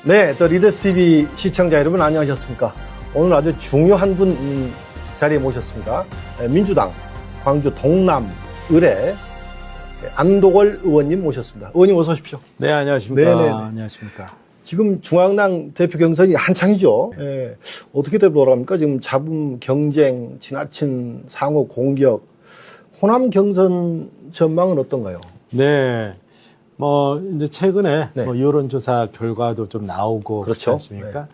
네, 또 리더스 TV 시청자 여러분 안녕하셨습니까? 오늘 아주 중요한 분 자리에 모셨습니다. 민주당 광주 동남 을의 안도걸 의원님 모셨습니다. 의원님 어서 오십시오. 네, 안녕하십니까. 네네네. 안녕하십니까. 지금 중앙당 대표 경선이 한창이죠. 예, 어떻게 돌아갑니까? 지금 잡음 경쟁, 지나친 상호 공격, 호남 경선 전망은 어떤가요? 네. 이제 최근에 네. 여론조사 결과도 좀 나오고 그렇죠. 그렇지 않습니까?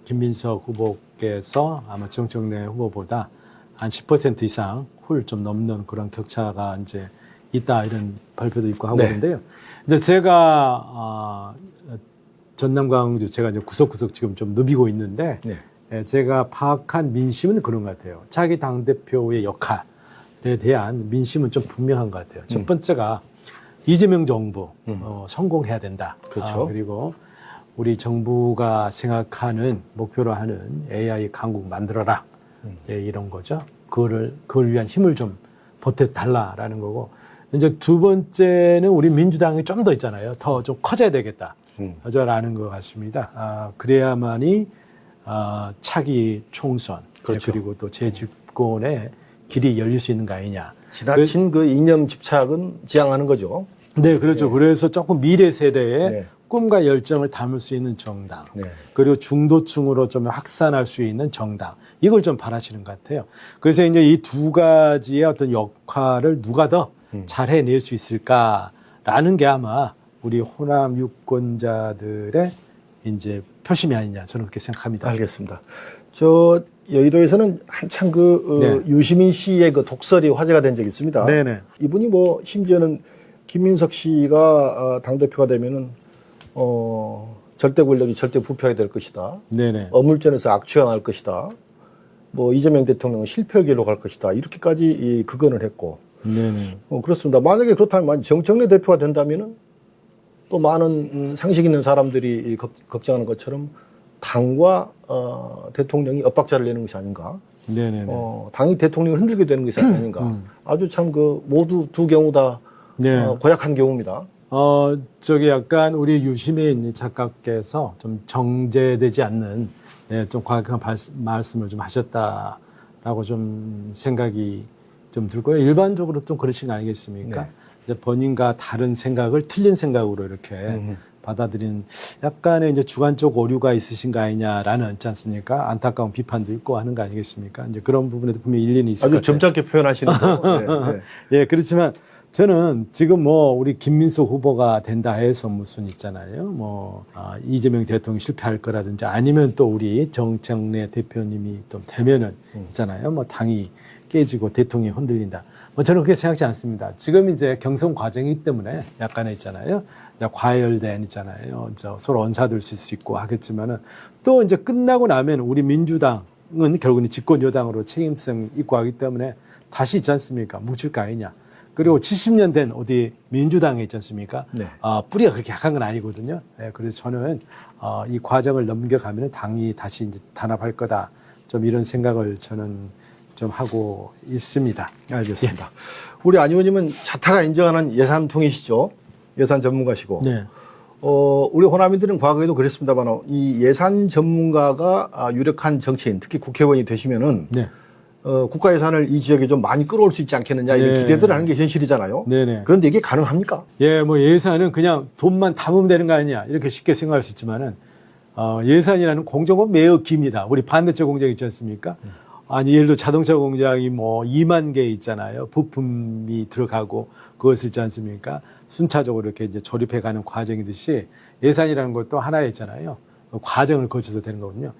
김민석 후보께서 아마 정청래 후보보다 한 10% 이상 훌 좀 넘는 그런 격차가 이제 있다 이런 발표도 있고 하고 있는데요. 이제 제가 전남 광주 제가 이제 구석구석 지금 좀 누비고 있는데 제가 파악한 민심은 그런 것 같아요. 자기 당 대표의 역할에 대한 민심은 좀 분명한 것 같아요. 첫 번째가 이재명 정부 성공해야 된다. 그렇죠. 그리고 우리 정부가 생각하는 목표로 하는 AI 강국 만들어라. 이런 거죠. 그걸 위한 힘을 좀 보태달라라는 거고. 이제 두 번째는 우리 민주당이 좀 더 있잖아요. 더 좀 커져야 되겠다. 라는 것 같습니다. 그래야만이 차기 총선 그렇죠. 그리고 또 재집권의 길이 열릴 수 있는 거 아니냐. 지나친 그 이념 집착은 지향하는 거죠. 네, 그렇죠. 네. 그래서 조금 미래 세대의 네. 꿈과 열정을 담을 수 있는 정당, 그리고 중도층으로 좀 확산할 수 있는 정당, 이걸 좀 바라시는 것 같아요. 그래서 이제 이 두 가지의 어떤 역할을 누가 더 잘 해낼 수 있을까라는 게 아마 우리 호남 유권자들의 이제 표심이 아니냐, 저는 그렇게 생각합니다. 알겠습니다. 여의도에서는 한창 유시민 씨의 그 독설이 화제가 된 적이 있습니다. 네네. 이분이 심지어는 김민석 씨가 당대표가 되면은, 절대 권력이 절대 부패하게 될 것이다. 네네. 어물전에서 악취가 날 것이다. 이재명 대통령은 실패의 길로 갈 것이다. 이렇게까지 극언을 했고. 네네. 그렇습니다. 만약에 그렇다면 정청래 대표가 된다면은 또 많은 상식 있는 사람들이 걱정하는 것처럼 당과 대통령이 엇박자를 내는 것이 아닌가. 네네. 당이 대통령을 흔들게 되는 것이 아닌가. 아주 참 모두 두 경우 다 고약한 경우입니다. 약간 우리 유시민 작가께서 좀 정제되지 않는 좀 과격한 말씀을 좀 하셨다라고 좀 생각이 좀 들고요. 일반적으로 좀 그러신 거 아니겠습니까? 이제 본인과 다른 생각을 틀린 생각으로 이렇게 받아들이는 약간의 이제 주관적 오류가 있으신 거 아니냐라는 있지 않습니까? 안타까운 비판도 있고 하는 거 아니겠습니까? 이제 그런 부분에도 분명히 일리는 있을 것 같아요. 아주 점잖게 표현하시는 예, 그렇지만 저는 지금 우리 김민석 후보가 된다 해서 무슨 있잖아요. 이재명 대통령이 실패할 거라든지 아니면 또 우리 정청래 대표님이 좀 되면은 있잖아요. 당이 깨지고 대통령이 흔들린다. 저는 그렇게 생각지 않습니다. 지금 이제 경선 과정이기 때문에 약간의 있잖아요. 과열된 있잖아요. 서로 언사될 수 있고 하겠지만은 또 이제 끝나고 나면 우리 민주당은 결국은 집권 여당으로 책임성 있고 하기 때문에 다시 있지 않습니까? 뭉칠 거 아니냐. 그리고 70년 된 어디 민주당에 있지 않습니까? 뿌리가 그렇게 약한 건 아니거든요. 그래서 저는 이 과정을 넘겨가면 당이 다시 이제 단합할 거다. 좀 이런 생각을 저는 좀 하고 있습니다. 알겠습니다. 우리 안 의원님은 자타가 인정하는 예산통이시죠? 예산 전문가시고. 네. 우리 호남인들은 과거에도 그랬습니다만 이 예산 전문가가 유력한 정치인, 특히 국회의원이 되시면은 국가 예산을 이 지역에 좀 많이 끌어올 수 있지 않겠느냐 이런 기대들을 하는 게 현실이잖아요. 그런데 이게 가능합니까? 예산은 그냥 돈만 담으면 되는 거 아니냐 이렇게 쉽게 생각할 수 있지만은 예산이라는 공정은 매우 깁니다. 우리 반대쪽 공장 있지 않습니까? 예를 들어 자동차 공장이 2만 개 있잖아요. 부품이 들어가고 그것을 있지 않습니까? 순차적으로 이렇게 이제 조립해가는 과정이듯이 예산이라는 것도 하나에 있잖아요. 과정을 거쳐서 되는 거거든요.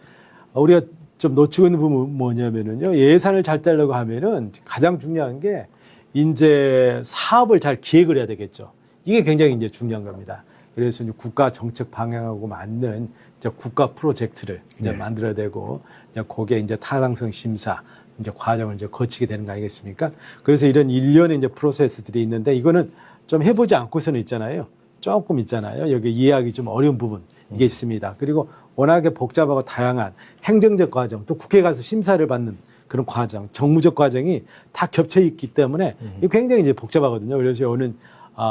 우리가 좀 놓치고 있는 부분은 뭐냐면은요. 예산을 잘 따려고 하면은 가장 중요한 게 이제 사업을 잘 기획을 해야 되겠죠. 이게 굉장히 이제 중요한 겁니다. 그래서 이제 국가 정책 방향하고 맞는 이제 국가 프로젝트를 이제 만들어야 되고, 이제 거기에 이제 타당성 심사, 이제 과정을 이제 거치게 되는 거 아니겠습니까? 그래서 이런 일련의 이제 프로세스들이 있는데, 이거는 좀 해보지 않고서는 있잖아요. 조금 있잖아요. 여기 이해하기 좀 어려운 부분, 이게 있습니다. 그리고 워낙에 복잡하고 다양한 행정적 과정, 또 국회에 가서 심사를 받는 그런 과정, 정무적 과정이 다 겹쳐 있기 때문에 이게 굉장히 이제 복잡하거든요. 그래서 이거는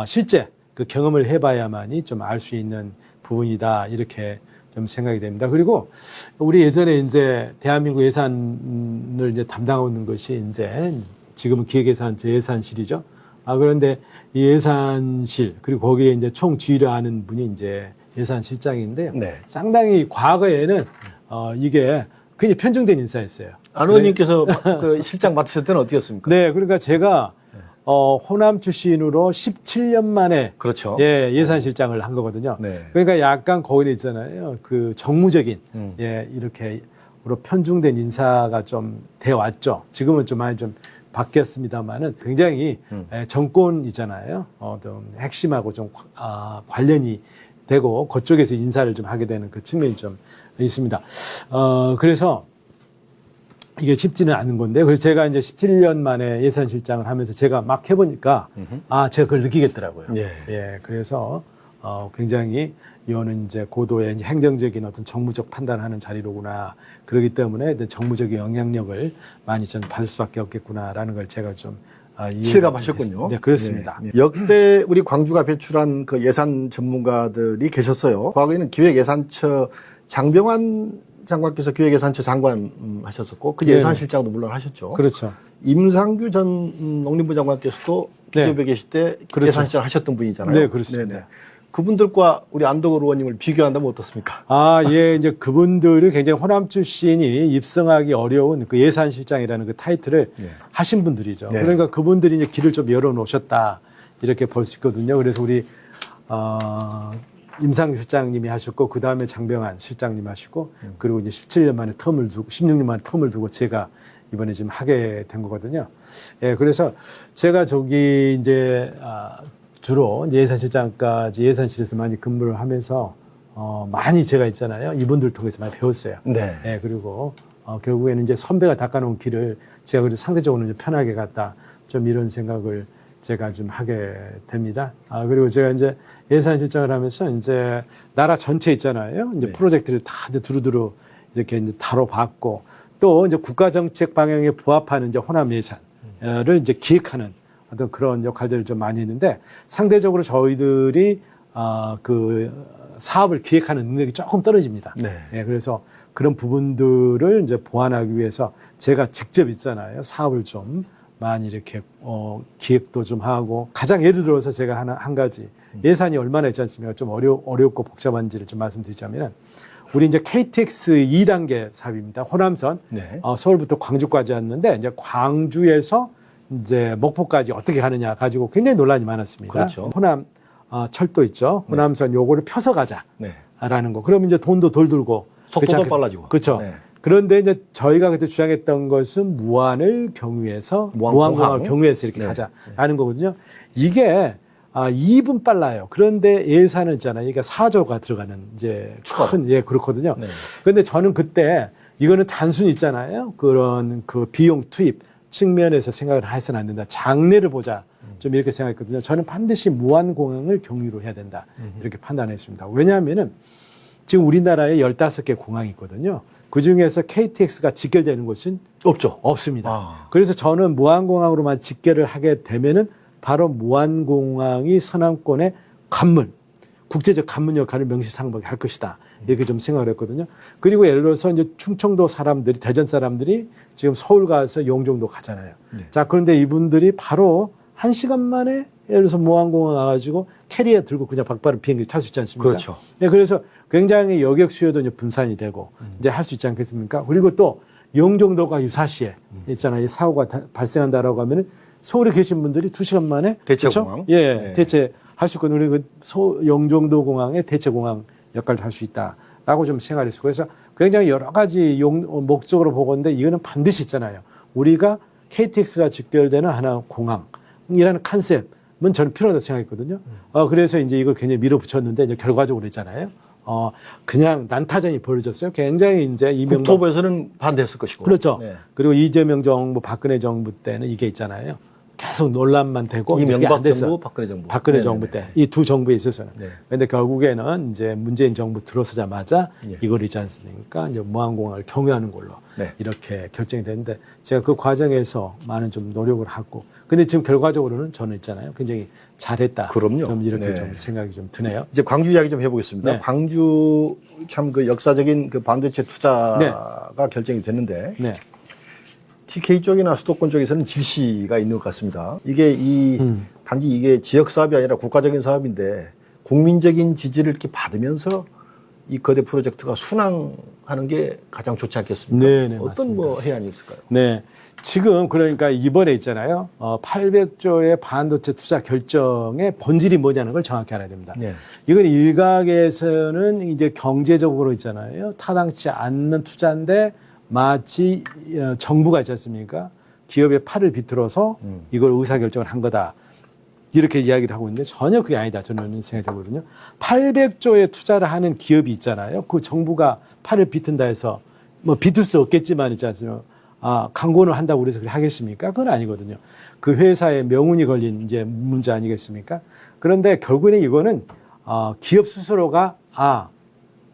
실제 그 경험을 해봐야만이 좀 알 수 있는 부분이다 이렇게 좀 생각이 됩니다. 그리고 우리 예전에 이제 대한민국 예산을 이제 담당하고 있는 것이 이제 지금은 기획예산실이죠. 그런데 이 예산실 그리고 거기에 이제 총지휘를 하는 분이 이제 예산실장인데요. 네. 상당히 과거에는 이게 굉장히 편중된 인사였어요. 안 의원님께서 그 실장 맡으실 때는 어떻겠습니까? 네, 그러니까 제가 호남 출신으로 17년 만에 그렇죠. 예산실장을 한 거거든요. 네. 그러니까 약간 거기는 있잖아요. 그 정무적인 이렇게 편중된 인사가 좀 돼 왔죠. 지금은 좀 많이 좀 바뀌었습니다만은 굉장히 정권이잖아요. 어떤 핵심하고 좀 관련이 되고 그쪽에서 인사를 좀 하게 되는 그 측면이 좀 있습니다. 그래서 이게 쉽지는 않은 건데, 그래서 제가 이제 17년 만에 예산실장을 하면서 제가 막 해보니까, 제가 그걸 느끼겠더라고요. 예, 그래서, 굉장히, 이거는 이제 고도의 이제 행정적인 어떤 정무적 판단하는 자리로구나. 그렇기 때문에 정무적인 영향력을 많이 좀 받을 수밖에 없겠구나라는 걸 제가 좀, 실감하셨군요. 네, 그렇습니다. 예. 역대 우리 광주가 배출한 그 예산 전문가들이 계셨어요. 과거에는 기획예산처 장병환 장관께서 기획예산처 장관 하셨었고 그 예산실장도 물론 하셨죠. 그렇죠. 임상규 전 농림부 장관께서도 기재부에 계실 때 그렇죠. 예산실장 하셨던 분이잖아요. 네, 그렇습니다. 네네. 그분들과 우리 안덕을 의원님을 비교한다면 어떻습니까? 예, 이제 그분들이 굉장히 호남 출신이 입성하기 어려운 그 예산실장이라는 그 타이틀을 하신 분들이죠. 네. 그러니까 그분들이 이제 길을 좀 열어놓으셨다. 이렇게 볼 수 있거든요. 그래서 우리, 임상규 실장님이 하셨고, 그 다음에 장병환 실장님 하시고, 그리고 이제 17년 만에 텀을 두고, 16년 만에 텀을 두고 제가 이번에 지금 하게 된 거거든요. 예, 그래서 제가 저기 이제, 주로 예산실장까지 예산실에서 많이 근무를 하면서, 많이 제가 있잖아요. 이분들 통해서 많이 배웠어요. 네. 예, 그리고, 결국에는 이제 선배가 닦아놓은 길을 제가 그래도 상대적으로 좀 편하게 갔다. 좀 이런 생각을 제가 좀 하게 됩니다. 그리고 제가 이제 예산실장을 하면서 이제 나라 전체 있잖아요. 이제 프로젝트를 다 이제 두루두루 이렇게 이제 다뤄봤고 또 이제 국가정책 방향에 부합하는 이제 호남 예산을 이제 기획하는 어떤 그런 역할들을 좀 많이 했는데 상대적으로 저희들이 그 사업을 기획하는 능력이 조금 떨어집니다. 네. 예, 그래서 그런 부분들을 이제 보완하기 위해서 제가 직접 있잖아요. 사업을 좀 많이 이렇게 기획도 좀 하고 가장 예를 들어서 제가 한 가지 예산이 얼마나 있지 않습니까? 좀 어렵고 복잡한지를 좀 말씀드리자면 우리 이제 KTX 2단계 사업입니다. 호남선 네. 서울부터 광주까지 왔는데 이제 광주에서 이제 목포까지 어떻게 가느냐 가지고 굉장히 논란이 많았습니다. 그렇죠. 호남 철도 있죠. 호남선 요거를 펴서 가자라는 거. 그러면 이제 돈도 덜 들고 속도도 빨라지고. 그렇죠. 네. 그런데 이제 저희가 그때 주장했던 것은 무안을 경유해서 무안공항을 경유해서 이렇게 가자라는 거거든요. 이게 2분 빨라요. 그런데 예산은 있잖아요. 그러니까 4조가 들어가는 이제 큰 그렇거든요. 네. 그런데 저는 그때 이거는 단순히 있잖아요. 그런 그 비용 투입 측면에서 생각을 해서는 안 된다. 장래를 보자. 좀 이렇게 생각했거든요. 저는 반드시 무안공항을 경유로 해야 된다. 이렇게 판단했습니다. 왜냐하면은 지금 우리나라에 15개 공항이 있거든요. 그 중에서 KTX가 직결되는 곳은 없죠. 없습니다. 그래서 저는 무안공항으로만 직결을 하게 되면은 바로 무안공항이 서남권의 관문, 국제적 관문 역할을 명시상박에 할 것이다. 이렇게 좀 생각을 했거든요. 그리고 예를 들어서 이제 충청도 사람들이, 대전 사람들이 지금 서울 가서 용종도 가잖아요. 자, 그런데 이분들이 바로 1시간 만에 예를 들어서 무안공항 와가지고 캐리어 들고 그냥 박바른 비행기를 탈 수 있지 않습니까? 그렇죠. 네, 그래서 굉장히 여객 수요도 이제 분산이 되고 이제 할 수 있지 않겠습니까? 그리고 또 용종도가 유사시에 있잖아요. 사고가 발생한다라고 하면은 서울에 계신 분들이 2시간 만에 대체공항. 그렇죠? 예, 네. 대체할 수 있고 우리 그 용종도 공항의 대체공항 역할을 할 수 있다라고 좀 생각했어요. 그래서 굉장히 여러 가지 목적으로 보건데 이거는 반드시 있잖아요. 우리가 KTX가 직결되는 하나 공항이라는 컨셉은 저는 필요하다고 생각했거든요. 그래서 이제 이걸 굉장히 밀어붙였는데 이제 결과적으로 있잖아요. 그냥 난타전이 벌어졌어요. 굉장히 이제 이명박 국토부에서는 반대했을 것이고. 그렇죠. 네. 그리고 이재명 정부, 박근혜 정부 때는 이게 있잖아요. 계속 논란만 되고 이명박 정부, 박근혜 정부. 박근혜 정부 때 이 두 정부에 있어서는. 네. 그런데 결국에는 이제 문재인 정부 들어서자마자 예. 이거이지 않습니까? 이제 무항공항을 경유하는 걸로 네. 이렇게 결정이 됐는데 제가 그 과정에서 많은 좀 노력을 하고 근데 지금 결과적으로는 저는 있잖아요. 굉장히 잘했다. 그럼요. 좀 이렇게 네. 좀 생각이 좀 드네요. 이제 광주 이야기 좀 해보겠습니다. 네. 광주 참 그 역사적인 그 반도체 투자가 결정이 됐는데 네. TK 쪽이나 수도권 쪽에서는 질시가 있는 것 같습니다. 이게 단지 이게 지역 사업이 아니라 국가적인 사업인데 국민적인 지지를 이렇게 받으면서 이 거대 프로젝트가 순항하는 게 가장 좋지 않겠습니까? 네, 네, 어떤 맞습니다. 뭐 해안이 있을까요? 네. 지금 그러니까 이번에 있잖아요. 800조의 반도체 투자 결정의 본질이 뭐냐는 걸 정확히 알아야 됩니다. 네. 이건 일각에서는 이제 경제적으로 있잖아요. 타당치 않는 투자인데 마치 정부가 있지 않습니까? 기업의 팔을 비틀어서 이걸 의사결정을 한 거다. 이렇게 이야기를 하고 있는데 전혀 그게 아니다. 저는 생각되거든요. 800조의 투자를 하는 기업이 있잖아요. 그 정부가 팔을 비튼다 해서 뭐 비틀 수 없겠지만 있지 않습니까? 광고를 한다고 그래서 그렇게 하겠습니까? 그건 아니거든요. 그 회사의 명운이 걸린 이제 문제 아니겠습니까? 그런데 결국에는 이거는 기업 스스로가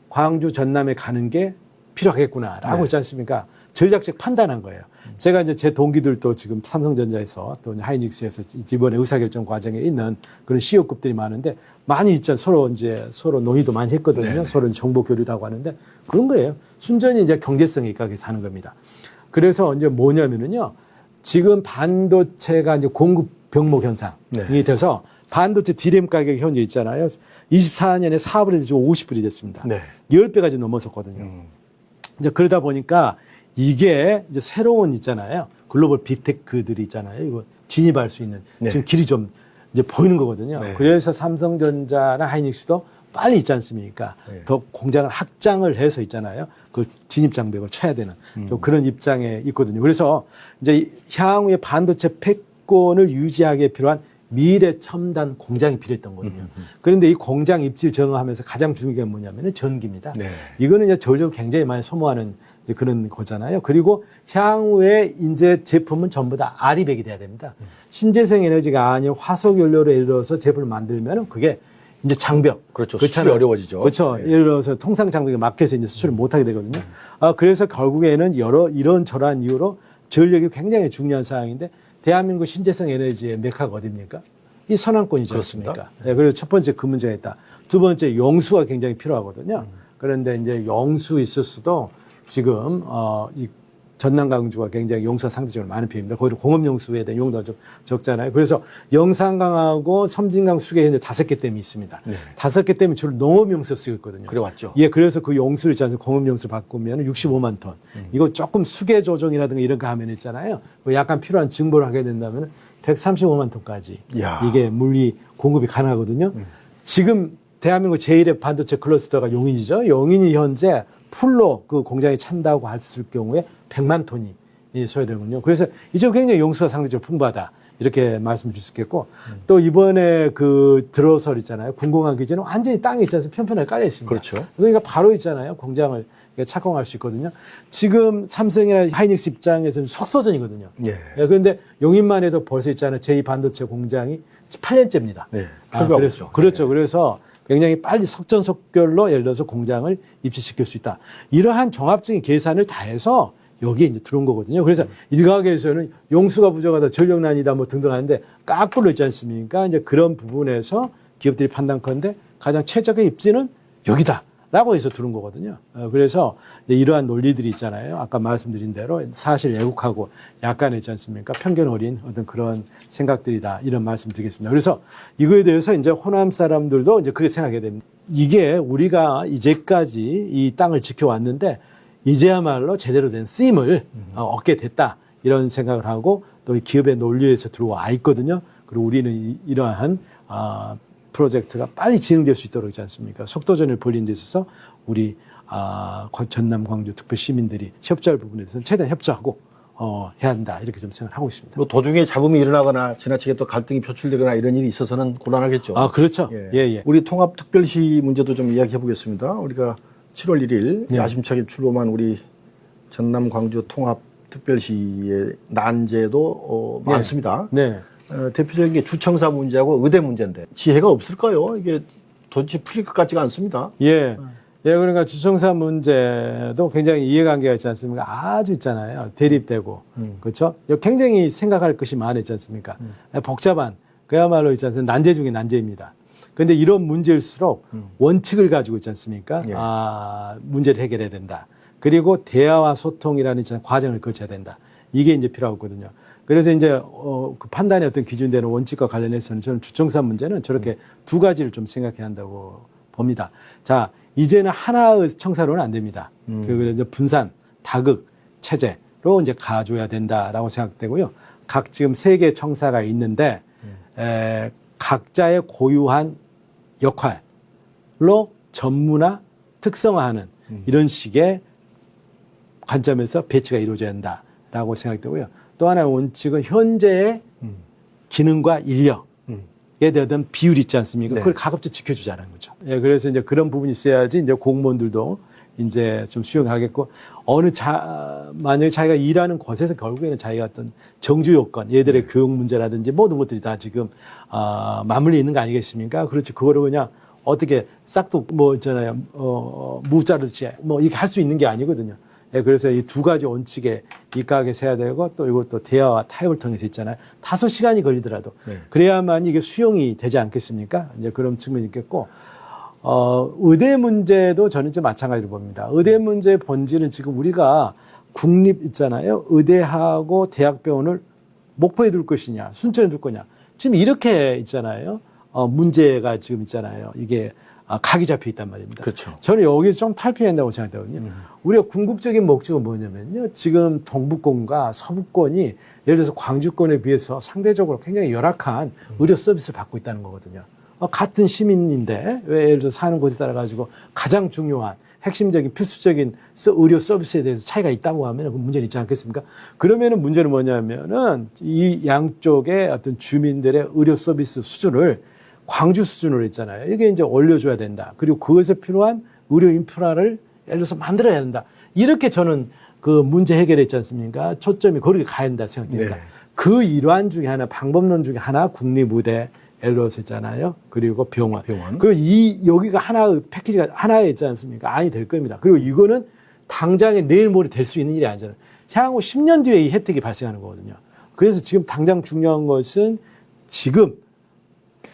광주 전남에 가는 게 필요하겠구나라고 있지 않습니까? 전략적 판단한 거예요. 제가 이제 제 동기들도 지금 삼성전자에서 또 하이닉스에서 이번에 의사결정 과정에 있는 그런 CEO급들이 많은데 많이 있잖아요. 서로 논의도 많이 했거든요. 네네. 서로 정보 교류도 하고 하는데 그런 거예요. 순전히 이제 경제성에 입각해서 하는 겁니다. 그래서 이제 뭐냐면은요. 지금 반도체가 이제 공급 병목 현상이 네. 돼서 반도체 디램 가격이 현재 있잖아요. 24년에 4불에서 지금 50불이 됐습니다. 네. 10배까지 넘어섰거든요. 이제 그러다 보니까 이게 이제 새로운 있잖아요. 글로벌 빅테크들이 있잖아요. 이거 진입할 수 있는 네. 지금 길이 좀 이제 보이는 거거든요. 네. 그래서 삼성전자나 하이닉스도 빨리 있지 않습니까? 네. 더 공장을 확장을 해서 있잖아요. 그 진입 장벽을 쳐야 되는 또 그런 입장에 있거든요. 그래서 이제 향후에 반도체 패권을 유지하기에 필요한 미래 첨단 공장이 필요했던 거거든요. 그런데 이 공장 입지 정하면서 가장 중요한 게 뭐냐면은 전기입니다. 네. 이거는 이제 전력을 굉장히 많이 소모하는 이제 그런 거잖아요. 그리고 향후에 이제 제품은 전부 다 아리백이 돼야 됩니다. 신재생 에너지가 아닌 화석 연료로 예를 들어서 제품을 만들면은 그게 이제 장벽. 그렇죠. 그렇잖아요. 수출이 어려워지죠. 그렇죠. 네. 예를 들어서 통상 장벽에 막혀서 이제 수출을 못 하게 되거든요. 그래서 결국에는 이런 저러한 이유로 전력이 굉장히 중요한 사항인데 대한민국 신재생 에너지의 메카가 어디입니까? 이 선안권이지 그렇습니다. 않습니까? 네, 그래서 첫 번째 그 문제가 있다. 두 번째 용수가 굉장히 필요하거든요. 그런데 이제 용수 있었어도 지금 이 전남 광주가 굉장히 용수가 상대적으로 많은 편입니다. 거기도 공업 용수에 대한 용도가 좀 적잖아요. 그래서 영산강하고 섬진강 수계 현재 5개 댐이 있습니다. 네. 5개 댐이 주로 농업 용수에 쓰고 있거든요. 그래 왔죠. 예, 그래서 그 용수를 있지 않습니까? 공업 용수를 바꾸면 65만 톤. 이거 조금 수계 조정이라든가 이런 거 하면 있잖아요. 그 약간 필요한 증보를 하게 된다면 135만 톤까지 이야. 이게 물리 공급이 가능하거든요. 지금 대한민국 제1의 반도체 클러스터가 용인이죠. 용인이 현재 풀로 그 공장이 찬다고 했을 경우에 100만 톤이 소요되는군요. 그래서 이쪽 굉장히 용수가 상대적으로 풍부하다. 이렇게 말씀을 줄 수 있겠고 또 이번에 그 들어설 있잖아요. 군공항 기지는 완전히 땅에 있지 않습니까? 편편하게 깔려 있습니다. 그렇죠. 그러니까 바로 있잖아요. 공장을 착공할 수 있거든요. 지금 삼성이나 하이닉스 입장에서는 속도전이거든요. 예. 그런데 용인만 해도 벌써 있잖아요. 제2반도체 공장이 8년째입니다. 네. 그래서, 그렇죠. 그래서 굉장히 빨리 속전속결로 예를 들어서 공장을 입지시킬 수 있다. 이러한 종합적인 계산을 다 해서 여기에 이제 들어온 거거든요. 그래서 일각에서는 용수가 부족하다, 전력난이다 뭐 등등 하는데 까꾸로 있지 않습니까? 이제 그런 부분에서 기업들이 판단컨대 가장 최적의 입지는 여기다. 라고 해서 들은 거거든요. 그래서 이러한 논리들이 있잖아요. 아까 말씀드린 대로 사실 왜곡하고 약간 있지 않습니까? 편견 어린 어떤 그런 생각들이다. 이런 말씀 드리겠습니다. 그래서 이거에 대해서 이제 호남 사람들도 이제 그렇게 생각하게 됩니다. 이게 우리가 이제까지 이 땅을 지켜왔는데 이제야말로 제대로 된 쓰임을 얻게 됐다. 이런 생각을 하고 또 이 기업의 논리에서 들어와 있거든요. 그리고 우리는 이러한 프로젝트가 빨리 진행될 수 있도록 있지 않습니까? 속도전을 벌이는 데 있어서 우리 전남 광주 특별 시민들이 협조할 부분에 대해서는 최대한 협조하고 해야 한다 이렇게 좀 생각하고 있습니다. 뭐 도중에 잡음이 일어나거나 지나치게 또 갈등이 표출되거나 이런 일이 있어서는 곤란하겠죠. 그렇죠. 예. 예. 우리 통합특별시 문제도 좀 이야기해 보겠습니다. 우리가 7월 1일 예. 야심차게 출범한 우리 전남 광주 통합 특별시의 난제도 많습니다. 네. 대표적인 게 주청사 문제하고 의대 문제인데 지혜가 없을까요? 이게 도대체 풀릴 것 같지가 않습니다. 예. 예, 그러니까 주청사 문제도 굉장히 이해관계가 있지 않습니까? 아주 있잖아요. 대립되고. 그렇죠? 굉장히 생각할 것이 많았지 않습니까? 복잡한, 그야말로 있지 않습니까? 난제 중에 난제입니다. 그런데 이런 문제일수록 원칙을 가지고 있지 않습니까? 예. 문제를 해결해야 된다. 그리고 대화와 소통이라는 과정을 거쳐야 된다. 이게 이제 필요하거든요. 그래서 이제 그 판단의 어떤 기준되는 원칙과 관련해서는 저는 주청사 문제는 저렇게 두 가지를 좀 생각해야 한다고 봅니다. 자, 이제는 하나의 청사로는 안 됩니다. 그 이제 분산, 다극 체제로 이제 가줘야 된다라고 생각되고요. 각 지금 3개 청사가 있는데 각자의 고유한 역할로 전문화, 특성화하는 이런 식의 관점에서 배치가 이루어져야 한다라고 생각되고요. 또 하나의 원칙은 현재의 기능과 인력에 대한 비율이 있지 않습니까? 네. 그걸 가급적 지켜주자는 거죠. 예, 그래서 이제 그런 부분이 있어야지 이제 공무원들도 이제 좀 수용하겠고 만약에 자기가 일하는 곳에서 결국에는 자기가 어떤 정주 요건, 얘들의 교육 문제라든지 모든 것들이 다 지금 맞물려 있는 거 아니겠습니까? 그렇지. 그거를 그냥 어떻게 싹둑 뭐 있잖아요. 무자르지 뭐 이렇게 할 수 있는 게 아니거든요. 예, 그래서 이 두 가지 원칙에 입각하게 세야 되고 또 이것도 대화와 타협을 통해서 있잖아요. 5시간이 걸리더라도 네. 그래야만 이게 수용이 되지 않겠습니까? 이제 그런 측면이 있겠고 의대 문제도 저는 좀 마찬가지로 봅니다. 의대 문제의 본질은 지금 우리가 국립 있잖아요. 의대하고 대학병원을 목포에 둘 것이냐, 순천에 둘 거냐. 지금 이렇게 있잖아요. 문제가 지금 있잖아요. 이게 각이 잡혀 있단 말입니다. 그렇죠. 저는 여기서 좀 탈피해야 한다고 생각하거든요. 우리가 궁극적인 목적은 뭐냐면요. 지금 동부권과 서부권이 예를 들어서 광주권에 비해서 상대적으로 굉장히 열악한 의료 서비스를 받고 있다는 거거든요. 같은 시민인데 왜 예를 들어 사는 곳에 따라 가지고 가장 중요한 핵심적인 필수적인 의료 서비스에 대해서 차이가 있다고 하면 그 문제는 있지 않겠습니까? 그러면은 문제는 뭐냐면은 이 양쪽의 어떤 주민들의 의료 서비스 수준을 광주 수준으로 있잖아요. 이게 이제 올려줘야 된다. 그리고 그것에 필요한 의료 인프라를 예를 들어서 만들어야 된다. 이렇게 저는 그 문제 해결했지 않습니까? 초점이 거기에 가야 된다 생각합니다. 네. 그 일환 중에 하나, 방법론 중에 하나 국립의대, 예를 들어서 있잖아요. 그리고 병원. 그리고 여기가 하나의 패키지가 하나에 있지 않습니까? 안이 될 겁니다. 그리고 이거는 당장에 내일 모레 될 수 있는 일이 아니잖아요. 향후 10년 뒤에 이 혜택이 발생하는 거거든요. 그래서 지금 당장 중요한 것은 지금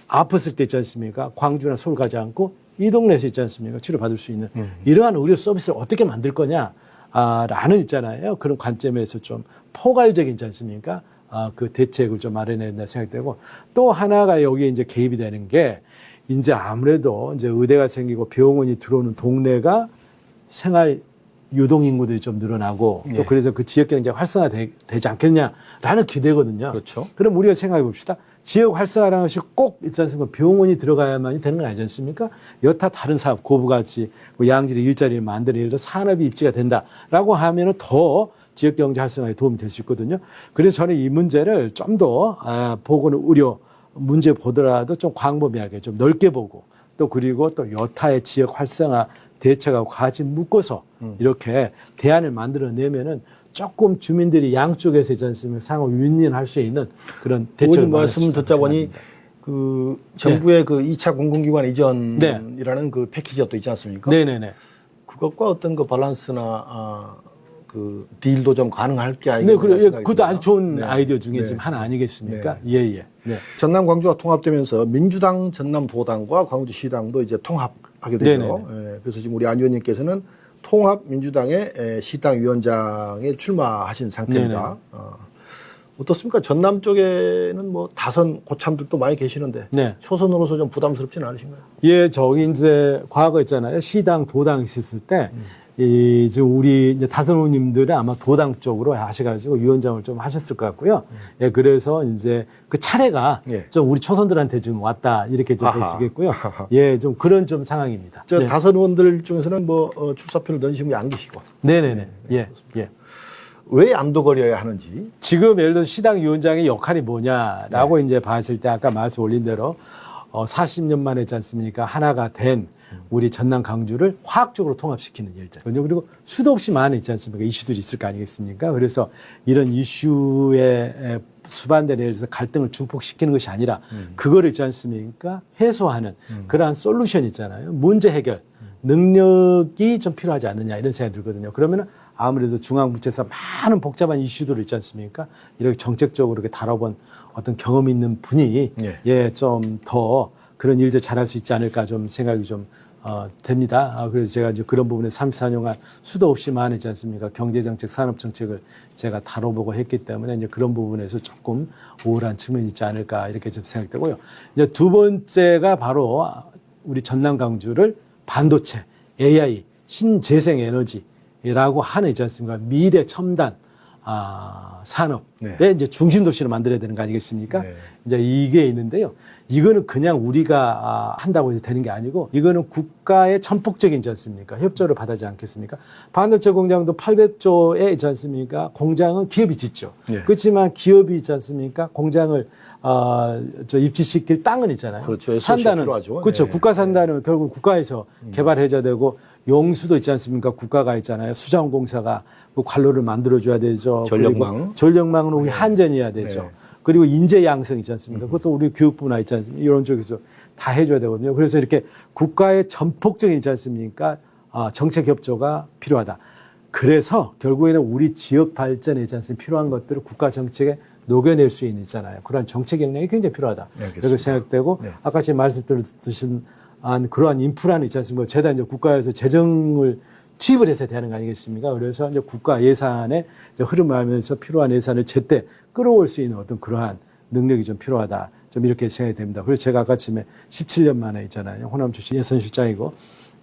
아팠을 때 있지 않습니까? 광주나 서울 가지 않고 이 동네에서 있지 않습니까? 치료받을 수 있는 이러한 의료 서비스를 어떻게 만들 거냐? 라는 있잖아요. 그런 관점에서 좀 포괄적인 있지 않습니까? 그 대책을 좀 마련해야 된다 생각되고 또 하나가 여기에 이제 개입이 되는 게 이제 아무래도 이제 의대가 생기고 병원이 들어오는 동네가 생활 유동 인구들이 좀 늘어나고 네. 또 그래서 그 지역 경제가 활성화되지 않겠냐라는 기대거든요. 그렇죠. 그럼 우리가 생각해 봅시다. 지역 활성화라는 것이 꼭 있지 않습니까? 병원이 들어가야만이 되는 건 아니지 않습니까? 여타 다른 사업, 고부가치, 뭐 양질의 일자리를 만드는 예를 들어 산업이 입지가 된다라고 하면은 더 지역 경제 활성화에 도움이 될 수 있거든요. 그래서 저는 이 문제를 좀 더 보고는 의료 문제 보더라도 좀 광범위하게 좀 넓게 보고 또 그리고 또 여타의 지역 활성화 대책하고 같이 묶어서 이렇게 대안을 만들어내면은 조금 주민들이 양쪽에서 있지 않습니까? 상호 윈윈할 수 있는 그런 대책을 모든 말씀을 듣자 보니 그 정부의 그 2차 공공기관 이전이라는 그 패키지가 또 있지 않습니까? 네네네. 그것과 어떤 그 밸런스나 그 딜도 좀 가능할 게 네, 아니겠나 그래, 생각이 그것도 듭니다. 아주 좋은 네. 아이디어 중에 네. 지금 하나 아니겠습니까? 네. 예. 네. 전남 광주가 통합되면서 민주당 전남도당과 광주시당도 이제 통합하게 되죠. 예, 그래서 지금 우리 안 의원님께서는 통합 민주당의 시당 위원장에 출마하신 상태입니다. 어떻습니까? 전남 쪽에는 뭐 다선 고참들도 많이 계시는데 네. 초선으로서 좀 부담스럽지는 않으신가요? 예, 저기 이제 과거 있잖아요. 시당, 도당 있었을 때, 지금 우리 이제 다선 의원님들은 아마 도당 쪽으로 하셔가지고 위원장을 좀 하셨을 것 같고요. 예, 그래서 이제 그 차례가 예. 좀 우리 초선들한테 지금 왔다 이렇게 좀 아하. 되시겠고요. 예, 좀 그런 좀 상황입니다. 저 네. 다선 의원들 중에서는 뭐 출사표를 넣으신 분이 안 계시고 네네네. 예. 왜 안도거려야 하는지. 지금 예를 들어서 시당 위원장의 역할이 뭐냐라고 이제 봤을 때 아까 말씀 올린 대로 40년 만에 있지 않습니까? 하나가 된 우리 전남 광주를 화학적으로 통합시키는 일들. 그리고 수도 없이 많은 있지 않습니까? 이슈들이 있을 거 아니겠습니까? 그래서 이런 이슈에 수반되는 예를 들어서 갈등을 증폭시키는 것이 아니라 그거를 있지 않습니까? 해소하는 그러한 솔루션 있잖아요. 문제 해결 능력이 좀 필요하지 않느냐 이런 생각이 들거든요. 그러면은 아무래도 중앙부처에서 많은 복잡한 이슈들을 있지 않습니까? 이렇게 정책적으로 이렇게 다뤄본 어떤 경험 있는 분이 좀 더 그런 일들 잘할 수 있지 않을까 좀 생각이 좀 됩니다. 그래서 제가 이제 그런 부분에 34년간 수도 없이 많지 않습니까? 경제정책, 산업정책을 제가 다뤄보고 했기 때문에 이제 그런 부분에서 조금 우월한 측면이 있지 않을까 이렇게 좀 생각되고요. 이제 두 번째가 바로 우리 전남 광주를 반도체, AI, 신재생에너지라고 하는 있지 않습니까? 미래 첨단 산업의 이제 중심 도시를 만들어야 되는 거 아니겠습니까? 이제 이게 있는데요. 이거는 그냥 우리가 한다고 해서 되는 게 아니고 이거는 국가의 전폭적인 있지 않습니까? 협조를 받아지 않겠습니까? 반도체 공장도 800조에 있지 않습니까? 공장은 기업이 짓죠. 그렇지만 기업이 있지 않습니까? 공장을 입지시킬 땅은 있잖아요. 그렇죠. 산다는 필요하죠. 그렇죠. 국가 산다는 결국 국가에서 개발해줘야 되고 용수도 있지 않습니까? 국가가 있잖아요. 수자원공사가 그 관로를 만들어줘야 되죠. 전력망. 전력망은 우리 한전이어야 되죠. 그리고 인재 양성 있지 않습니까? 그것도 우리 교육부나 있지 않습니까? 이런 쪽에서 다 해줘야 되거든요. 그래서 이렇게 국가의 전폭적인 있지 않습니까? 정책 협조가 필요하다. 그래서 결국에는 우리 지역 발전에 있지 않습니까? 필요한 것들을 국가 정책에 녹여낼 수 있잖아요. 그런 정책 역량이 굉장히 필요하다. 이렇게 생각되고 아까 제가 말씀드린 그러한 인프라는 있지 않습니까? 제다 이제 국가에서 재정을 투입을 해서 되는 거 아니겠습니까? 그래서 이제 국가 예산의 흐름을 알면서 필요한 예산을 제때 끌어올 수 있는 어떤 그러한 능력이 좀 필요하다. 좀 이렇게 생각이 됩니다. 그래서 제가 아까 아침에 17년 만에 있잖아요. 호남 출신 예산실장이고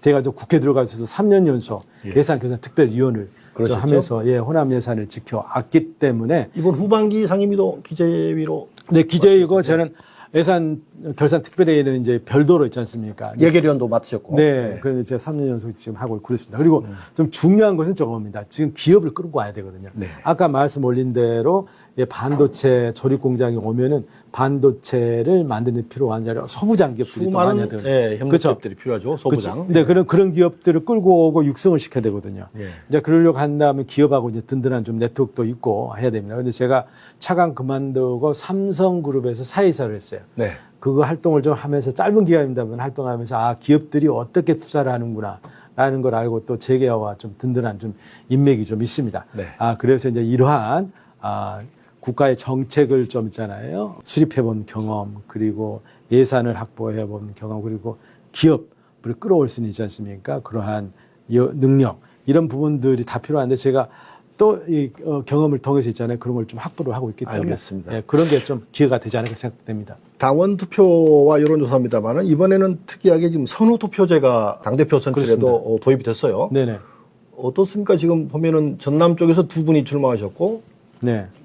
제가 국회 들어가서 3년 연속 예산결산특별위원을 하면서 호남 예산을 지켜왔기 때문에 이번 후반기 상임위도 기재위로 네, 기재위고 저는 예산 결산 특별회의는 이제 별도로 있지 않습니까? 예결위원도 맡으셨고. 네. 그래서 제가 3년 연속 지금 하고 그렇습니다. 그리고 좀 중요한 것은 저겁니다. 지금 기업을 끌고 와야 되거든요. 아까 말씀 올린 대로 반도체 조립 공장이 오면은 반도체를 만드는 필요한 자료 소부장 기업들이 또 많이 해야 되거든요. 협력기업들이 필요하죠. 소부장. 네, 그런 기업들을 끌고 오고 육성을 시켜야 되거든요. 이제 그러려고 한다면 기업하고 이제 든든한 좀 네트워크도 있고 해야 됩니다. 근데 제가 차관 그만두고 삼성그룹에서 사이사를 했어요. 그거 활동을 좀 하면서 짧은 기간입니다만 활동하면서 기업들이 어떻게 투자를 하는구나. 라는 걸 알고 또 재계와 좀 든든한 좀 인맥이 좀 있습니다. 그래서 이제 이러한 국가의 정책을 좀 있잖아요. 수립해본 경험, 그리고 예산을 확보해본 경험, 그리고 기업을 끌어올 수는 있지 않습니까? 그러한 능력, 이런 부분들이 다 필요한데 제가 또 이 경험을 통해서 있잖아요. 그런 걸 좀 확보를 하고 있기 때문에 알겠습니다. 그런 게 좀 기회가 되지 않을까 생각됩니다. 당원 투표와 여론조사입니다만은 이번에는 특이하게 지금 선호 투표제가 당대표 선출에도 도입이 됐어요. 네네. 어떻습니까? 지금 보면은 전남 쪽에서 두 분이 출마하셨고,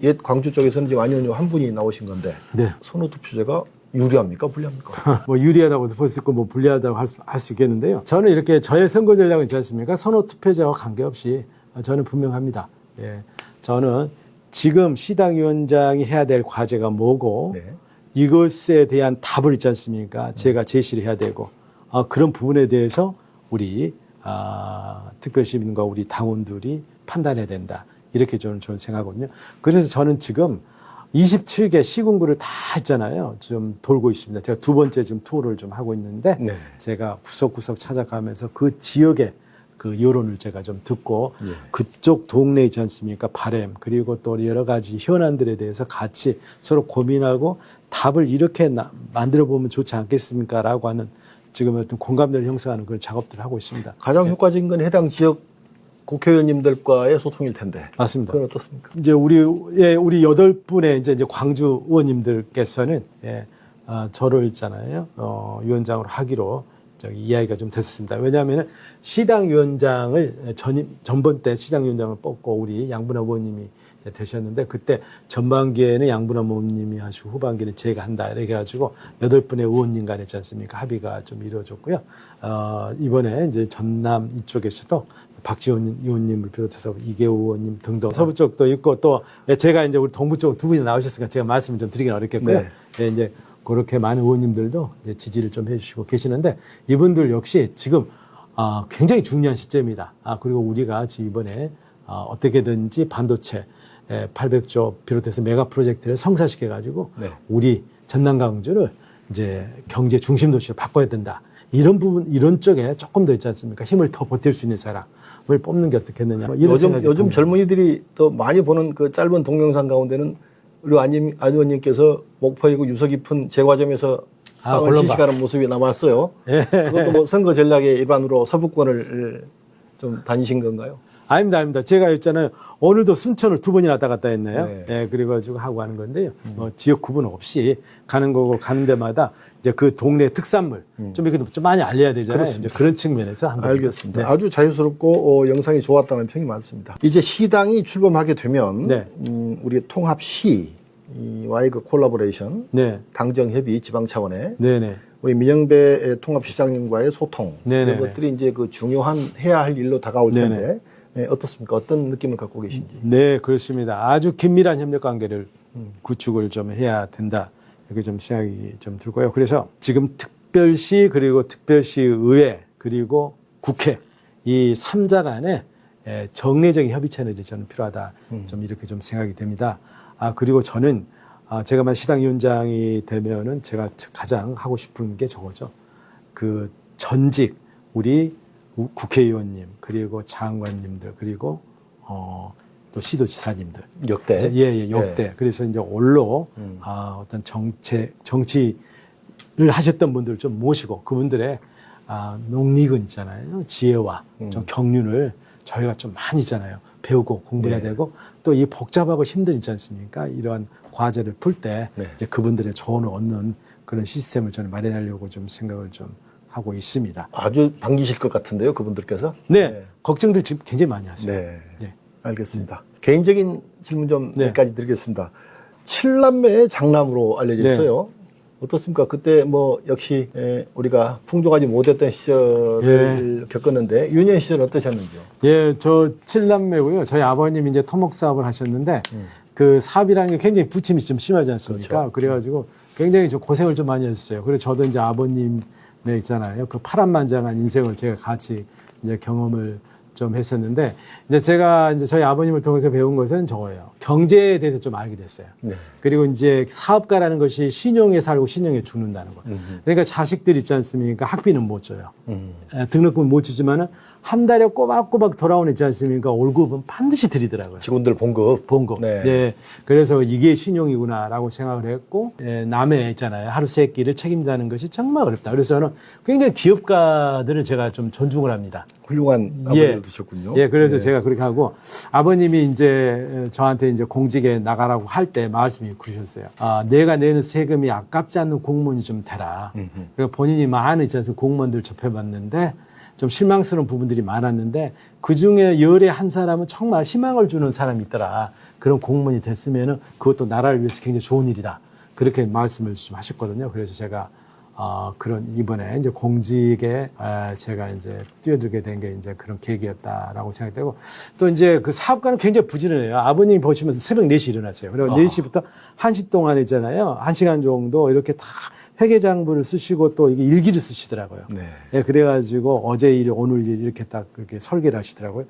옛 광주 쪽에서는 지금 안희원 의원 한 분이 나오신 건데, 선호 투표제가 유리합니까? 불리합니까? 뭐 유리하다고도 볼 수 있고, 뭐 불리하다고 할 수 있겠는데요. 저는 이렇게 저의 선거 전략은 있지 않습니까? 선호 투표제와 관계없이 저는 분명합니다. 저는 지금 시당위원장이 해야 될 과제가 뭐고, 이것에 대한 답을 있지 않습니까? 제가 제시를 해야 되고, 그런 부분에 대해서 우리 특별시민과 우리 당원들이 판단해야 된다. 이렇게 저는 생각하거든요. 그래서 저는 지금 27개 시군구를 다 했잖아요. 좀 돌고 있습니다. 제가 두 번째 지금 투어를 좀 하고 있는데 제가 구석구석 찾아가면서 그 지역의 그 여론을 제가 좀 듣고 그쪽 동네 있지 않습니까? 바램 그리고 또 여러 가지 현안들에 대해서 같이 서로 고민하고 답을 이렇게 만들어 보면 좋지 않겠습니까? 라고 하는 지금 어떤 공감대를 형성하는 그런 작업들을 하고 있습니다. 가장 효과적인 건 해당 지역 국회의원님들과의 소통일 텐데. 맞습니다. 그건 어떻습니까? 이제 우리 8분의 이제 광주 의원님들께서는 저를 있잖아요. 위원장으로 하기로 이야기가 좀 됐었습니다. 왜냐하면 시당위원장을 전번 때 시당위원장을 뽑고 우리 양분화 의원님이 되셨는데 그때 전반기에는 양분화 의원님이 하시고 후반기에는 제가 한다 이렇게 해가지고 8분의 의원님 간에 있지 않습니까? 합의가 좀 이루어졌고요. 이번에 이제 전남 이쪽에서도 박지원 의원님을 비롯해서 이계호 의원님 등등 서부 쪽도 있고 또 제가 이제 우리 동부 쪽 두 분이 나오셨으니까 제가 말씀을 좀 드리긴 어렵겠고요. 이제 그렇게 많은 의원님들도 이제 지지를 좀 해주시고 계시는데 이분들 역시 지금 굉장히 중요한 시점입니다. 그리고 우리가 지금 이번에 어떻게든지 반도체 800조 비롯해서 메가 프로젝트를 성사시켜가지고 네. 우리 전남 광주를 이제 경제 중심 도시로 바꿔야 된다. 이런 부분, 이런 쪽에 조금 더 있지 않습니까? 힘을 더 보탤 수 있는 사람을 뽑는 게 어떻겠느냐. 뭐 이런 생각이 요즘 듭니다. 젊은이들이 또 많이 보는 그 짧은 동영상 가운데는 우리 안 의원님께서 목포이고 유서 깊은 제과점에서 빵을 곤란바. 시식하는 모습이 남았어요. 예. 그것도 뭐 선거 전략의 일반으로 서부권을 좀 다니신 건가요? 아닙니다. 제가 있잖아요. 오늘도 순천을 2번이나 왔다 갔다 했네요. 네. 예, 그래가지고 하고 하는 건데요. 지역 구분 없이 가는 거고 가는 데마다 이제 그 동네 특산물 좀 이렇게 좀 많이 알려야 되잖아요. 그렇습니다. 이제 그런 측면에서 한번 알겠습니다. 네. 아주 자유스럽고 영상이 좋았다는 평이 많습니다. 이제 시당이 출범하게 되면 네. 우리 통합시와의 그 콜라보레이션, 네. 당정협의 지방 차원의 네네. 우리 민영배 통합시장님과의 소통 네네네. 이런 것들이 이제 그 중요한 해야 할 일로 다가올 네네. 텐데 네, 어떻습니까? 어떤 느낌을 갖고 계신지. 네, 그렇습니다. 아주 긴밀한 협력 관계를 구축을 좀 해야 된다. 이렇게 좀 생각이 좀 들고요. 그래서 지금 특별시 그리고 특별시 의회 그리고 국회 이 3자 간에 정례적인 협의 채널이 저는 필요하다. 좀 이렇게 좀 생각이 됩니다. 그리고 저는 제가 만 시당위원장이 되면은 제가 가장 하고 싶은 게 저거죠. 그 전직 우리 국회의원님 그리고 장관님들 그리고 또 시도지사님들 역대. 예, 역대. 예. 그래서 이제 올로 어떤 정치를 하셨던 분들 좀 모시고 그분들의 농익은 있잖아요. 지혜와 좀 경륜을 저희가 좀 많이 있잖아요. 배우고 공부해야 네. 되고 또 이 복잡하고 힘든 있지 않습니까? 이런 과제를 풀 때 네. 이제 그분들의 조언을 얻는 그런 시스템을 저는 마련하려고 좀 생각을 좀 하고 있습니다. 아주 반기실 것 같은데요, 그분들께서. 네, 걱정들 지금 굉장히 많이 하세요. 네. 네. 알겠습니다. 개인적인 질문 좀 네. 몇 가지 드리겠습니다. 7남매의 장남으로 알려져 네. 있어요. 어떻습니까? 그때 뭐 역시 우리가 풍족하지 못했던 시절을 겪었는데 유년 시절 어떠셨는지요? 예, 저 7남매고요. 저희 아버님이 이제 토목 사업을 하셨는데 그 사업이라는 게 굉장히 부침이 좀 심하지 않습니까? 그렇죠. 그래가지고 굉장히 좀 고생을 좀 많이 했어요. 그래서 저도 이제 아버님 네 있잖아요. 그 파란만장한 인생을 제가 같이 이제 경험을 좀 했었는데 이제 제가 이제 저희 아버님을 통해서 배운 것은 저거예요. 경제에 대해서 좀 알게 됐어요. 네. 그리고 이제 사업가라는 것이 신용에 살고 신용에 죽는다는 거. 그러니까 자식들 있지 않습니까? 학비는 못 줘요. 등록금 못 주지만은 한 달에 꼬박꼬박 돌아오는 있지 않습니까? 월급은 반드시 드리더라고요. 직원들 봉급. 본거. 네. 네. 그래서 이게 신용이구나라고 생각을 했고, 남의 있잖아요. 하루 세 끼를 책임다는 것이 정말 어렵다. 그래서 저는 굉장히 기업가들을 제가 좀 존중을 합니다. 훌륭한 아버지를 두셨군요. 예, 그래서 네. 제가 그렇게 하고, 아버님이 이제 저한테 이제 공직에 나가라고 할 때 말씀이 그러셨어요. 내가 내는 세금이 아깝지 않는 공무원이 좀 되라. 그러니까 본인이 많은 있지 않습니까? 공무원들 접해봤는데, 좀 실망스러운 부분들이 많았는데 그 중에 열의 한 사람은 정말 희망을 주는 사람이 있더라. 그런 공무원이 됐으면은 그것도 나라를 위해서 굉장히 좋은 일이다. 그렇게 말씀을 좀 하셨거든요. 그래서 제가 그런 이번에 이제 공직에 제가 이제 뛰어들게 된 게 이제 그런 계기였다라고 생각되고 또 이제 그 사업가는 굉장히 부지런해요. 아버님 보시면 새벽 4시 일어나세요. 그리고 4시부터 1시 동안 있잖아요. 1시간 정도 이렇게 다 회계장부를 쓰시고 또 이게 일기를 쓰시더라고요. 네. 예, 그래가지고 어제 일, 오늘 일 이렇게 딱 그렇게 설계를 하시더라고요.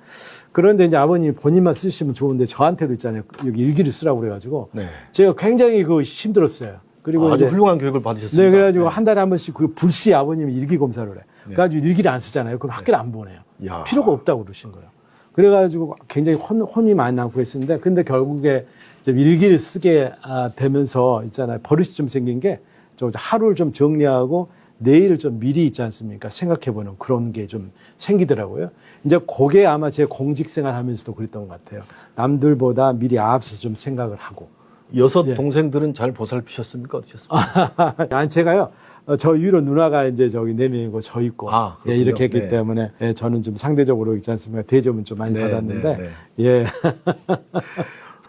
그런데 이제 아버님이 본인만 쓰시면 좋은데 저한테도 있잖아요. 여기 일기를 쓰라고 그래가지고 네. 제가 굉장히 그 힘들었어요. 그리고 아주 이제 훌륭한 교육을 받으셨습니다. 네, 그래가지고 네. 한 달에 한 번씩 그 불시 아버님이 일기 검사를 해. 그래가지고 일기를 안 쓰잖아요. 그럼 학교를 안 보내요. 야. 필요가 없다고 그러신 거예요. 그래가지고 굉장히 혼이 많이 나고 그랬었는데 근데 결국에 좀 일기를 쓰게 되면서 있잖아요. 버릇이 좀 생긴 게 좀 하루를 좀 정리하고 내일을 좀 미리 있지 않습니까? 생각해보는 그런 게 좀 생기더라고요. 이제 그게 아마 제 공직 생활 하면서도 그랬던 것 같아요. 남들보다 미리 앞서서 좀 생각을 하고. 여섯 예. 동생들은 잘 보살피셨습니까? 어떠셨습니까? 아니, 제가요, 저 위로 누나가 이제 저기 4명이고 저 있고. 아, 예, 이렇게 했기 네. 때문에 예, 저는 좀 상대적으로 있지 않습니까? 대접은 좀 많이 네, 받았는데. 네, 예.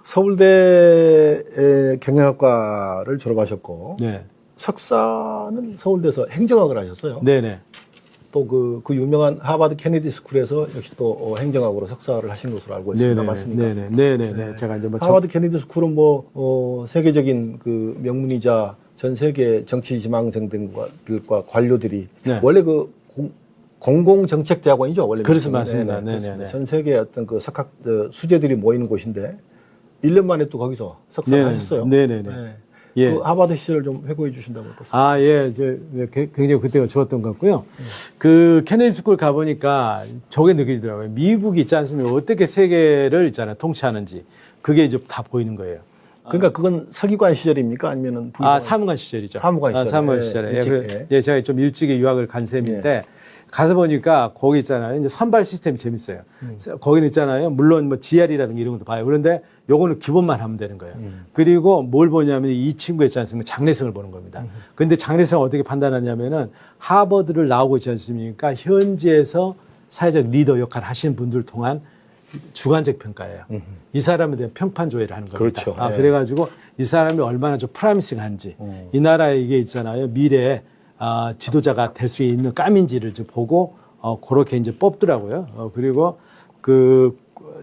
서울대 경영학과를 졸업하셨고 네. 석사는 서울대에서 행정학을 하셨어요. 네네. 또 그 유명한 하버드 케네디 스쿨에서 역시 또 행정학으로 석사를 하신 것으로 알고 있습니다. 맞습니까? 네네. 제가 이제 뭐 하버드 케네디 스쿨은 뭐 세계적인 그 명문이자 전 세계 정치 지망생들과 관료들이 네. 원래 그 공공정책대학원이죠. 원래 그렇습니다. 미국은. 맞습니다. 그렇습니다. 네네네. 전 세계 어떤 그 석학 수재들이 모이는 곳인데 1년 만에 또 거기서 석사를 네네. 하셨어요. 네네네. 네. 예. 그 하버드 시절 좀 회고해 주신다고 어떻습니까? 아, 예. 굉장히 그때가 좋았던 것 같고요. 그 케네디 스쿨 가보니까 저게 느껴지더라고요. 미국이 있지 않습니까? 어떻게 세계를 있잖아요. 통치하는지. 그게 이제 다 보이는 거예요. 그러니까 그건 서기관 시절입니까? 아니면은 사무관 시절이죠. 사무관 시절에. 사무관 예, 시절에. 일찍, 예, 제가 좀 일찍 유학을 간 셈인데 가서 보니까 거기 있잖아요. 이제 선발 시스템이 재밌어요. 거기는 있잖아요. 물론 뭐 GR이라든가 이런 것도 봐요. 그런데 요거는 기본만 하면 되는 거예요. 그리고 뭘 보냐면 이 친구 있지 않습니까? 장래성을 보는 겁니다. 근데 장래성을 어떻게 판단하냐면은 하버드를 나오고 있지 않습니까? 현지에서 사회적 리더 역할을 하시는 분들 통한 주관적 평가예요. 이 사람에 대한 평판 조회를 하는 겁니다. 그렇죠. 예. 그래가지고 이 사람이 얼마나 좀 프라미싱한지 이 나라에 이게 있잖아요. 미래에 지도자가 될 수 있는 깜인지를 좀 보고 그렇게 이제 뽑더라고요. 그리고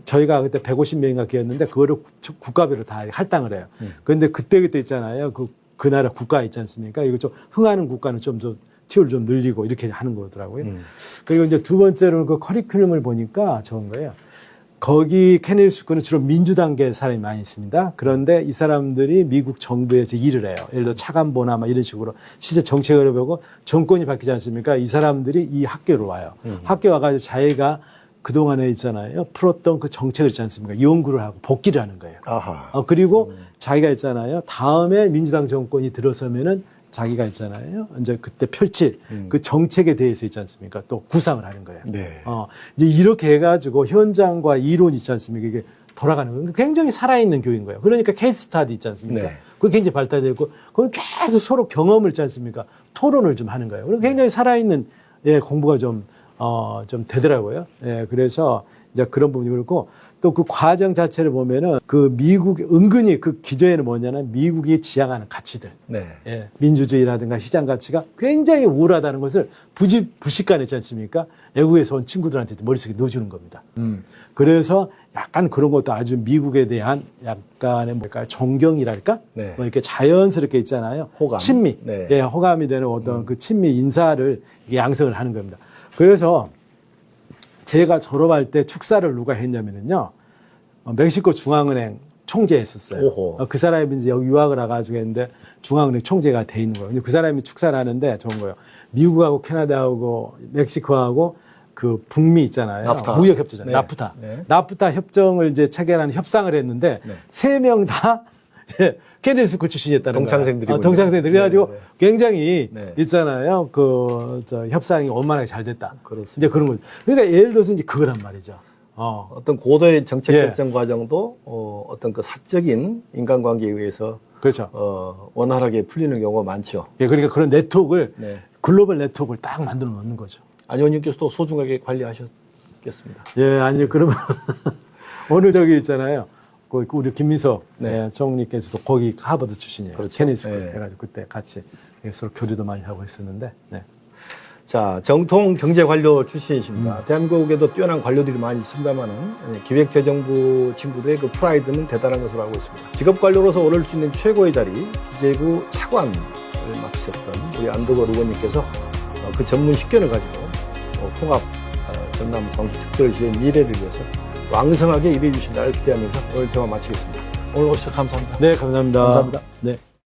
저희가 그때 150명인가 끼었는데 그거를 국가별로 다 할당을 해요. 그런데 그때 있잖아요. 그 나라 국가 있지 않습니까? 이거 좀 흥하는 국가는 좀 티오를 좀 늘리고 이렇게 하는 거더라고요. 그리고 이제 두 번째로는 그 커리큘럼을 보니까 좋은 거예요. 거기 케네디 스쿨은 주로 민주당계 사람이 많이 있습니다. 그런데 이 사람들이 미국 정부에서 일을 해요. 예를 들어 차관보나 막 이런 식으로 실제 정책을 해보고 정권이 바뀌지 않습니까? 이 사람들이 이 학교로 와요. 학교 와가지고 자기가 그동안에 있잖아요. 풀었던 그 정책을 있지 않습니까? 연구를 하고 복기를 하는 거예요. 아하. 그리고 자기가 있잖아요. 다음에 민주당 정권이 들어서면은 자기가 있잖아요. 이제 그때 펼칠 그 정책에 대해서 있지 않습니까? 또 구상을 하는 거예요. 네. 이제 이렇게 해가지고 현장과 이론이 있지 않습니까? 이게 돌아가는 거예요. 굉장히 살아있는 교육인 거예요. 그러니까 케이스 스타디 있지 않습니까? 네. 그게 굉장히 발달되어 있고, 그건 계속 서로 경험을 있지 않습니까? 토론을 좀 하는 거예요. 그리고 굉장히 살아있는, 공부가 좀 되더라고요. 그래서 이제 그런 부분이 그렇고, 또 그 과정 자체를 보면은 그 미국, 은근히 그 기저에는 뭐냐면 미국이 지향하는 가치들. 네. 민주주의라든가 시장 가치가 굉장히 우울하다는 것을 부식간에 있지 않습니까? 외국에서 온 친구들한테 머릿속에 넣어주는 겁니다. 그래서 약간 그런 것도 아주 미국에 대한 약간의 뭘까요? 존경이랄까? 네. 뭐 이렇게 자연스럽게 있잖아요. 호감. 친미. 네. 호감이 되는 어떤 그 친미 인사를 이게 양성을 하는 겁니다. 그래서 제가 졸업할 때 축사를 누가 했냐면요. 멕시코 중앙은행 총재했었어요. 오호. 그 사람이 이제 여기 유학을 와가지고 했는데 중앙은행 총재가 돼 있는 거예요. 근데 그 사람이 축사를 하는데 좋은 거예요. 미국하고 캐나다하고 멕시코하고 그 북미 있잖아요. 나프타. 무역 협조잖아요. 네. 나프타. 네. 나프타 협정을 이제 체결하는 협상을 했는데 네. 세 명 다 케네디 스쿨 출신이었다는 거예요. 동창생들이군요. 동창생들. 그래가지고 네, 네. 굉장히 네. 있잖아요. 협상이 원만하게 잘 됐다. 그렇습니다. 이제 그런 거죠. 그러니까 예를 들어서 이제 그거란 말이죠. 어떤 고도의 정책 예. 결정 과정도 어떤 그 사적인 인간관계에 의해서 그렇죠. 원활하게 풀리는 경우가 많죠. 그러니까 그런 네트워크를 네. 글로벌 네트워크를 딱 만들어 놓는 거죠. 안의원님께서도 소중하게 관리하셨겠습니다. 아니요. 그러면 오늘 저기 있잖아요. 우리 김민석 네. 총리께서도 거기 하버드 출신이에요. 그렇죠. 케네디 스쿨. 네. 그래가지고 그때 같이 서로 교류도 많이 하고 했었는데. 네. 자, 정통 경제 관료 출신이십니다. 대한민국에도 뛰어난 관료들이 많이 있습니다만은 기획재정부 친구들의 그 프라이드는 대단한 것으로 알고 있습니다. 직업 관료로서 오를 수 있는 최고의 자리, 기재부 차관을 맡으셨던 우리 안덕월 의원님께서 그 전문 식견을 가지고 통합 전남 광주 특별시의 미래를 위해서 왕성하게 일해 주신다를 기대하면서 오늘 대화 마치겠습니다. 오늘 오셔서 감사합니다. 네, 감사합니다. 감사합니다. 네.